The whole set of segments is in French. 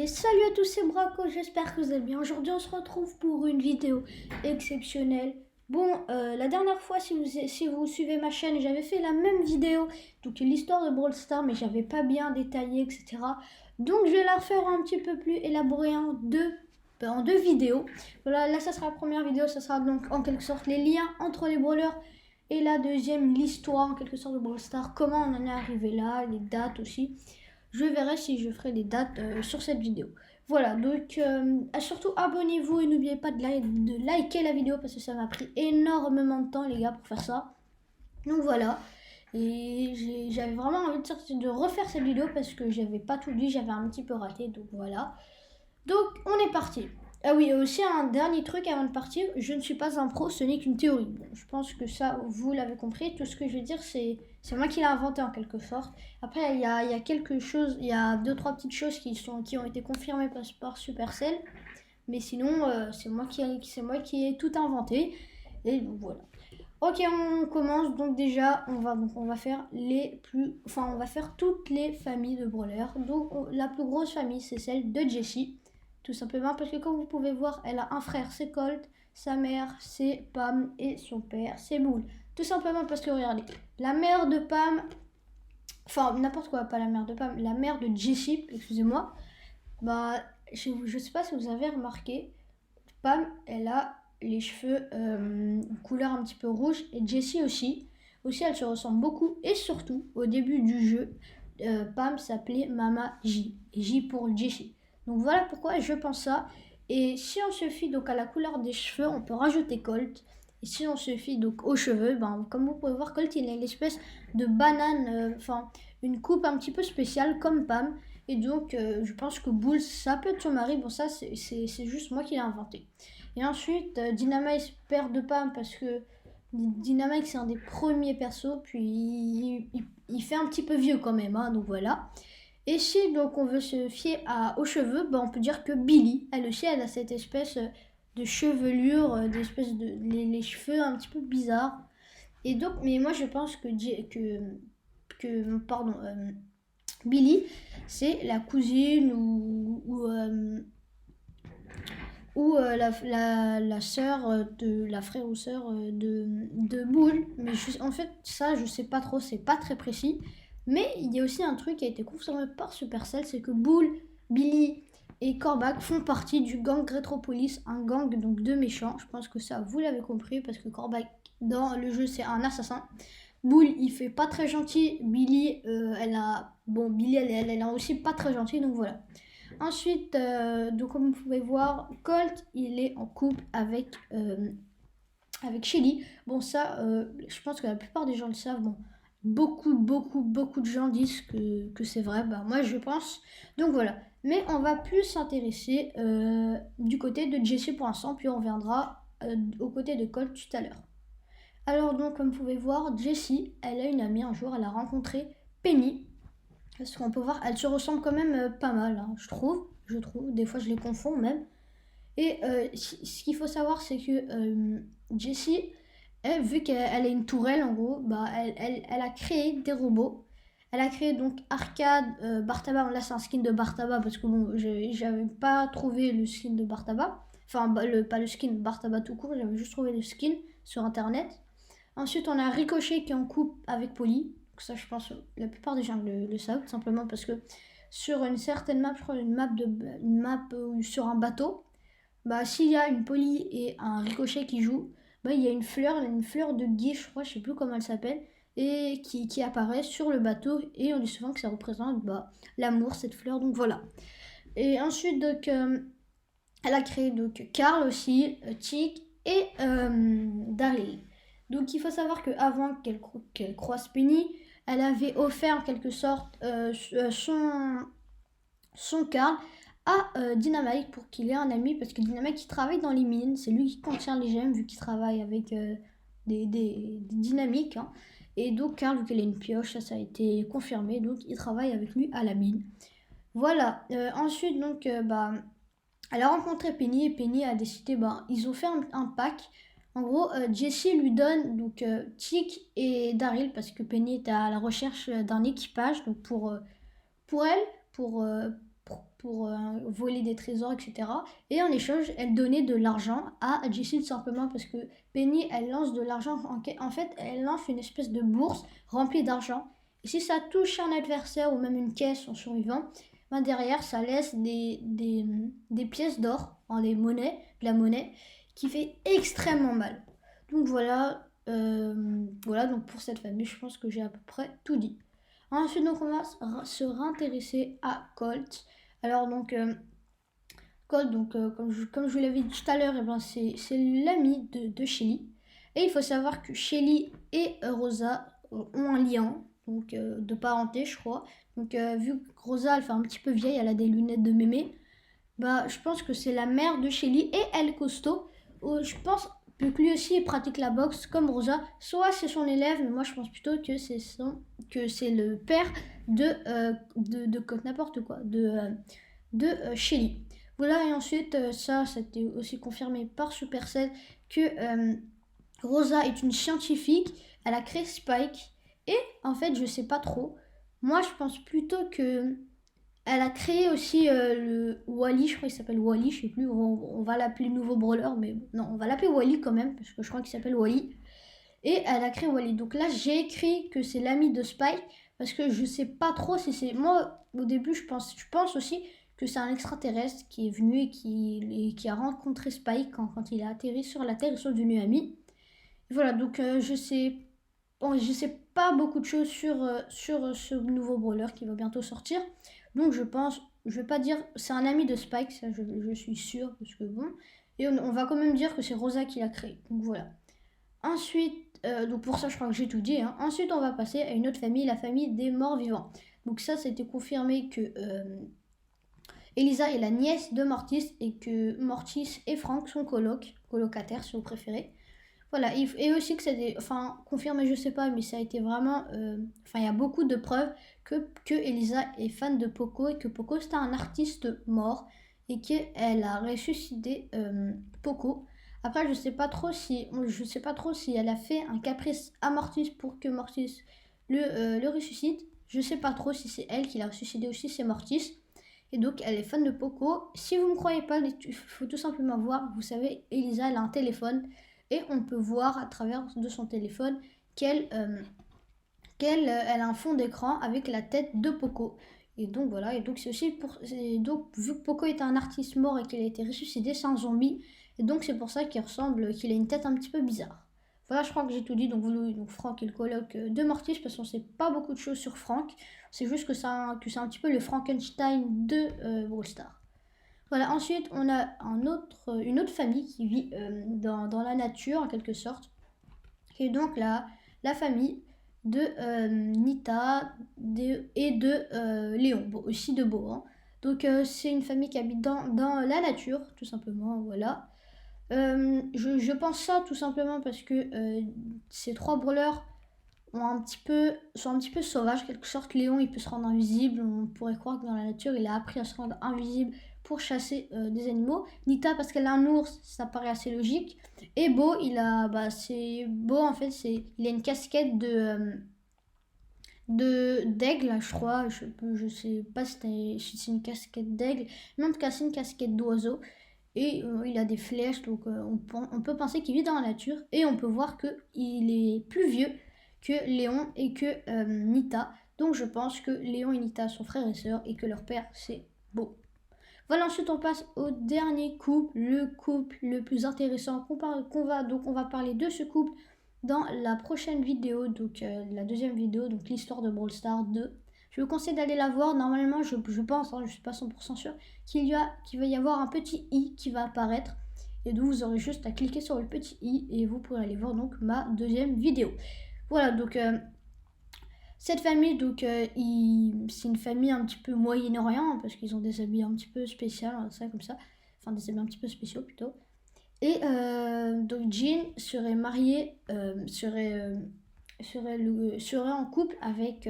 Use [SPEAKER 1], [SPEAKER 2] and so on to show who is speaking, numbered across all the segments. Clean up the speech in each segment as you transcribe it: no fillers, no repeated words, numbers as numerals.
[SPEAKER 1] Et salut à tous, c'est Braco, j'espère que vous allez bien. Aujourd'hui, on se retrouve pour une vidéo exceptionnelle. Bon, la dernière fois, si vous suivez ma chaîne, j'avais fait la même vidéo, donc l'histoire de Brawl Stars, mais j'avais pas bien détaillé, etc. Donc, je vais la refaire un petit peu plus élaborée en deux vidéos. Voilà, là, ça sera la première vidéo, ça sera donc en quelque sorte les liens entre les brawlers. Et la deuxième, l'histoire en quelque sorte de Brawl Stars, comment on en est arrivé là, les dates aussi. Je verrai si je ferai des dates sur cette vidéo. Voilà, donc surtout abonnez-vous et n'oubliez pas de liker la vidéo parce que ça m'a pris énormément de temps les gars pour faire ça. Donc voilà, et j'avais vraiment envie de refaire cette vidéo parce que j'avais pas tout dit, j'avais un petit peu raté, donc voilà. Donc on est parti. Ah oui, aussi un dernier truc avant de partir, je ne suis pas un pro, ce n'est qu'une théorie. Bon, je pense que ça, vous l'avez compris, tout ce que je vais dire, c'est moi qui l'ai inventé en quelque sorte. Après, il y a quelque chose, il y a deux, trois petites choses qui ont été confirmées par Supercell, mais sinon, c'est moi qui ai tout inventé, et donc voilà. Ok, on commence, donc déjà, on va faire on va faire toutes les familles de brawlers. Donc la plus grosse famille, c'est celle de Jessie. Tout simplement parce que comme vous pouvez voir, elle a un frère, c'est Colt, sa mère, c'est Pam, et son père, c'est Bull. Tout simplement parce que regardez, la mère de Pam, enfin n'importe quoi, pas la mère de Pam, la mère de Jessie, excusez-moi, bah je sais pas si vous avez remarqué, Pam, elle a les cheveux couleur un petit peu rouge, et Jessie aussi. Aussi, elle se ressemble beaucoup, et surtout, au début du jeu, Pam s'appelait Mama J, J pour Jessie. Donc voilà pourquoi je pense ça. Et si on se fie donc à la couleur des cheveux, on peut rajouter Colt. Et si on se fie donc aux cheveux, ben, comme vous pouvez voir, Colt il a une espèce de banane, enfin une coupe un petit peu spéciale comme Pam. Et donc je pense que Bull, ça peut être son mari. Bon, ça c'est juste moi qui l'ai inventé. Et ensuite, Dynamite perd de Pam parce que Dynamite c'est un des premiers persos, puis il fait un petit peu vieux quand même, hein, donc voilà. Et si donc on veut se fier aux cheveux, ben on peut dire que Billy, elle aussi, elle a cette espèce de chevelure, d'espèce de les cheveux un petit peu bizarres. Et donc, mais moi je pense pardon, Billy, c'est la cousine ou la sœur la frère ou sœur de Bull. Mais en fait, ça, je sais pas trop, c'est pas très précis. Mais il y a aussi un truc qui a été confirmé par Supercell, c'est que Bull, Billy et Corbac font partie du gang Retropolis, un gang donc de méchants. Je pense que ça, vous l'avez compris, parce que Corbac, dans le jeu, c'est un assassin. Bull, il fait pas très gentil. Billy, Billy, elle est aussi pas très gentille, donc voilà. Ensuite, donc comme vous pouvez voir, Colt, il est en couple avec Shelly. Bon, ça, je pense que la plupart des gens le savent. Bon, beaucoup de gens disent que c'est vrai. Bah, moi, je pense. Donc voilà. Mais on va plus s'intéresser du côté de Jessie pour l'instant, puis on reviendra au côté de Colt tout à l'heure. Alors donc, comme vous pouvez voir, Jessie, elle a une amie un jour, elle a rencontré Penny. Parce qu'on peut voir, elles se ressemblent quand même pas mal, hein, je trouve. Des fois je les confonds même. Et ce qu'il faut savoir, c'est que Jessie, elle, vu qu'elle a une tourelle en gros, bah, elle a créé des robots. Elle a créé donc Arcade, Bartaba. Là c'est un skin de Bartaba parce que bon, j'avais pas trouvé le skin de Bartaba. Enfin, pas le skin de Bartaba tout court, j'avais juste trouvé le skin sur internet. Ensuite, on a Ricochet qui est en couple avec Polly. Donc ça, je pense que la plupart des gens le savent, tout simplement parce que sur une certaine map, je crois une map sur un bateau, bah s'il y a une Polly et un Ricochet qui jouent, bah il y a une fleur de guiche, je crois, je sais plus comment elle s'appelle, et qui apparaît sur le bateau, et on dit souvent que ça représente l'amour, cette fleur, donc voilà. Et ensuite, donc, elle a créé donc Carl aussi, Chick et Daryl. Donc il faut savoir qu'avant qu'elle croise Penny, elle avait offert en quelque sorte son Carl à Dynamite pour qu'il ait un ami, parce que Dynamite il travaille dans les mines, c'est lui qui contient les gemmes vu qu'il travaille avec des dynamiques. Hein. Et donc Carl, vu qu'elle a une pioche, ça a été confirmé, donc il travaille avec lui à la mine. Voilà, ensuite donc elle a rencontré Penny et Penny a décidé, ils ont fait un pack. En gros, Jessie lui donne donc Chick et Daryl parce que Penny est à la recherche d'un équipage donc pour elle, pour, voler des trésors, etc. Et en échange, elle donnait de l'argent à Jessie tout simplement parce que Penny, elle lance de l'argent. En fait, elle lance une espèce de bourse remplie d'argent. Et si ça touche un adversaire ou même une caisse en survivant, ben derrière, ça laisse des pièces d'or, de la monnaie, qui fait extrêmement mal. Donc voilà donc pour cette famille, je pense que j'ai à peu près tout dit. Ensuite, donc, on va se réintéresser à Colt. Alors, donc, Colt, donc, comme je vous l'avais dit tout à l'heure, eh ben, c'est l'ami de Shelly. Et il faut savoir que Shelly et Rosa ont un lien, donc, de parenté, je crois. Donc, vu que Rosa, elle fait un petit peu vieille, elle a des lunettes de mémé, bah, je pense que c'est la mère de Shelly et elle costaud. Je pense que lui aussi il pratique la boxe comme Rosa. Soit c'est son élève, mais moi je pense plutôt que c'est le père de n'importe quoi, Shelly. Voilà, et ensuite, ça a été aussi confirmé par Supercell que Rosa est une scientifique. Elle a créé Spike. Et en fait, je sais pas trop. Moi, je pense plutôt que elle a créé aussi le Wally, je crois qu'il s'appelle Wally, je sais plus, on va l'appeler nouveau brawler, mais non, on va l'appeler Wally quand même, parce que je crois qu'il s'appelle Wally. Et elle a créé Wally. Donc là, j'ai écrit que c'est l'ami de Spike, parce que je sais pas trop si c'est... Moi, au début, je pense aussi que c'est un extraterrestre qui est venu et qui a rencontré Spike quand il a atterri sur la Terre, ils sont devenus amis. Et voilà, donc je sais pas beaucoup de choses sur ce nouveau brawler qui va bientôt sortir. Donc je pense, je vais pas dire, c'est un ami de Spike, ça je suis sûre, parce que bon. Et on va quand même dire que c'est Rosa qui l'a créé. Donc voilà. Ensuite, donc pour ça je crois que j'ai tout dit. Hein. Ensuite on va passer à une autre famille, la famille des morts vivants. Donc ça c'était confirmé que Elisa est la nièce de Mortis et que Mortis et Frank sont colocataires si vous préférez. Voilà, et aussi que c'est enfin, confirmé, je sais pas, mais ça a été vraiment, enfin, il y a beaucoup de preuves que Elisa est fan de Poco et que Poco c'était un artiste mort et qu'elle a ressuscité Poco. Après, je sais pas trop si elle a fait un caprice à Mortis pour que Mortis le ressuscite. Je sais pas trop si c'est elle qui l'a ressuscité aussi, c'est Mortis. Et donc, elle est fan de Poco. Si vous me croyez pas, il faut tout simplement voir. Vous savez, Elisa, elle a un téléphone et on peut voir à travers de son téléphone qu'elle elle a un fond d'écran avec la tête de Poco. Et donc voilà, et donc c'est aussi donc vu que Poco est un artiste mort et qu'il a été ressuscité, c'est un zombie. Et donc c'est pour ça qu'il a une tête un petit peu bizarre. Voilà, je crois que j'ai tout dit. Donc, Frank est le coloc de Mortis, parce qu'on sait pas beaucoup de choses sur Frank. C'est juste que c'est un petit peu le Frankenstein de Brawl Stars. Voilà, ensuite on a une autre famille qui vit dans la nature en quelque sorte, qui est donc la famille de Nita et de Léon, bon, aussi de Beau. Hein. Donc c'est une famille qui habite dans la nature, tout simplement, voilà. Je pense ça tout simplement parce que ces trois brawlers sont un petit peu sauvages, en quelque sorte. Léon, il peut se rendre invisible. On pourrait croire que dans la nature, il a appris à se rendre invisible pour chasser des animaux. Nita, parce qu'elle a un ours, ça paraît assez logique. Et Beau, Beau, en fait, il a une casquette d'aigle, je crois. Je sais pas si c'est une casquette d'aigle, mais en tout cas, c'est une casquette d'oiseau. Et il a des flèches, donc on peut penser qu'il vit dans la nature. Et on peut voir qu'il est plus vieux que Léon et que Nita. Donc je pense que Léon et Nita sont frères et sœurs et que leur père c'est Beau. Voilà, ensuite on passe au dernier couple, le couple le plus intéressant on va parler de ce couple dans la prochaine vidéo, donc la deuxième vidéo, donc l'histoire de Brawl Stars 2. Je vous conseille d'aller la voir. Normalement, je pense, hein, je suis pas 100% sûre, qu'il va y avoir un petit i qui va apparaître. Et donc vous aurez juste à cliquer sur le petit i et vous pourrez aller voir donc ma deuxième vidéo. Voilà, donc cette famille, donc c'est une famille un petit peu Moyen-Orient, parce qu'ils ont des habits un petit peu spéciaux, ça comme ça. Enfin, des habits un petit peu spéciaux plutôt. Et donc Jean serait mariée, serait en couple avec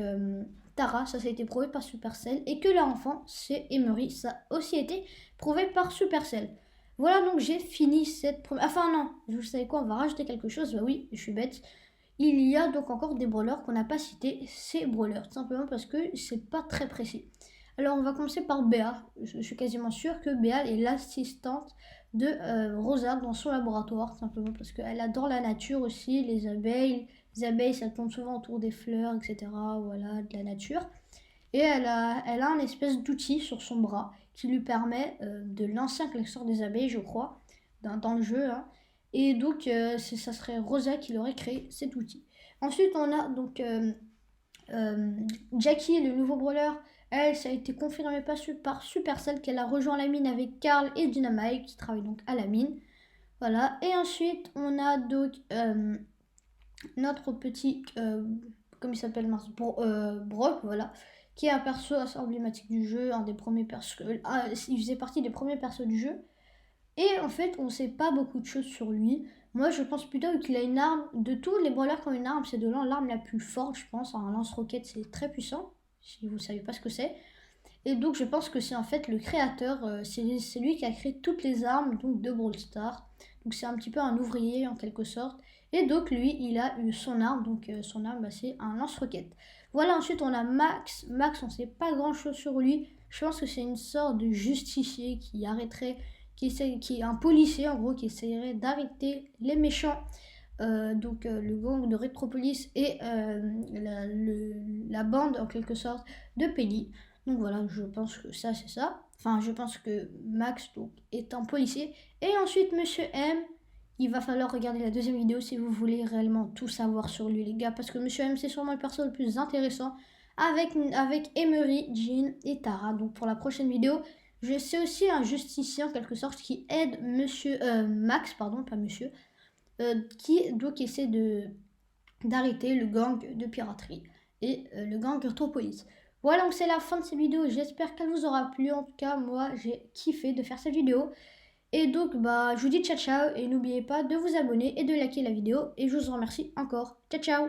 [SPEAKER 1] Tara, ça a été prouvé par Supercell, et que leur enfant c'est Emery, ça a aussi été prouvé par Supercell. Voilà, donc j'ai fini cette première... Enfin non, vous savez quoi, on va rajouter quelque chose, bah oui, je suis bête. Il y a donc encore des brawlers qu'on n'a pas cités, ces brawlers, tout simplement parce que c'est pas très précis. Alors on va commencer par Béa. Je suis quasiment sûre que Béa est l'assistante de Rosa dans son laboratoire, simplement parce qu'elle adore la nature aussi, les abeilles. Les abeilles, ça tourne souvent autour des fleurs, etc. Voilà, de la nature. Et elle a un espèce d'outil sur son bras qui lui permet de lancer un classeur des abeilles, je crois, dans le jeu, hein. Et donc, ça serait Rosa qui aurait créé cet outil. Ensuite, on a donc Jackie, le nouveau brawler. Elle, ça a été confirmé par Supercell qu'elle a rejoint la mine avec Carl et Dynamite qui travaillent donc à la mine. Voilà. Et ensuite, on a donc notre petit, comment il s'appelle, Brock, voilà, qui est un perso assez emblématique du jeu, un des premiers persos, il faisait partie des premiers persos du jeu. Et en fait, on sait pas beaucoup de choses sur lui. Moi, je pense plutôt qu'il a une arme. De tous les brawlers qui ont une arme, c'est de loin l'arme la plus forte, je pense. Un lance-roquette, c'est très puissant, si vous savez pas ce que c'est. Et donc, je pense que c'est en fait le créateur, c'est lui qui a créé toutes les armes donc, de Brawl Stars. Donc, c'est un petit peu un ouvrier en quelque sorte. Et donc, lui, il a eu son arme. Donc, son arme, bah, c'est un lance-roquette. Voilà, ensuite, on a Max. Max, on sait pas grand-chose sur lui. Je pense que c'est une sorte de justicier qui arrêterait qui est un policier en gros qui essaierait d'arrêter les méchants, donc le gang de Retropolis et la bande en quelque sorte de Penny. Donc voilà, je pense que ça c'est ça. Enfin, je pense que Max donc, est un policier. Et ensuite, Monsieur M, il va falloir regarder la deuxième vidéo si vous voulez réellement tout savoir sur lui, les gars. Parce que Monsieur M, c'est sûrement le perso le plus intéressant avec Emery, Jean et Tara. Donc pour la prochaine vidéo, je sais aussi un justicier en quelque sorte qui aide Max, pardon, pas monsieur, qui donc essaie d'arrêter le gang de piraterie et le gang Retropolis. Voilà, donc c'est la fin de cette vidéo. J'espère qu'elle vous aura plu. En tout cas, moi, j'ai kiffé de faire cette vidéo. Et donc, bah, je vous dis ciao ciao et n'oubliez pas de vous abonner et de liker la vidéo. Et je vous remercie encore. Ciao ciao.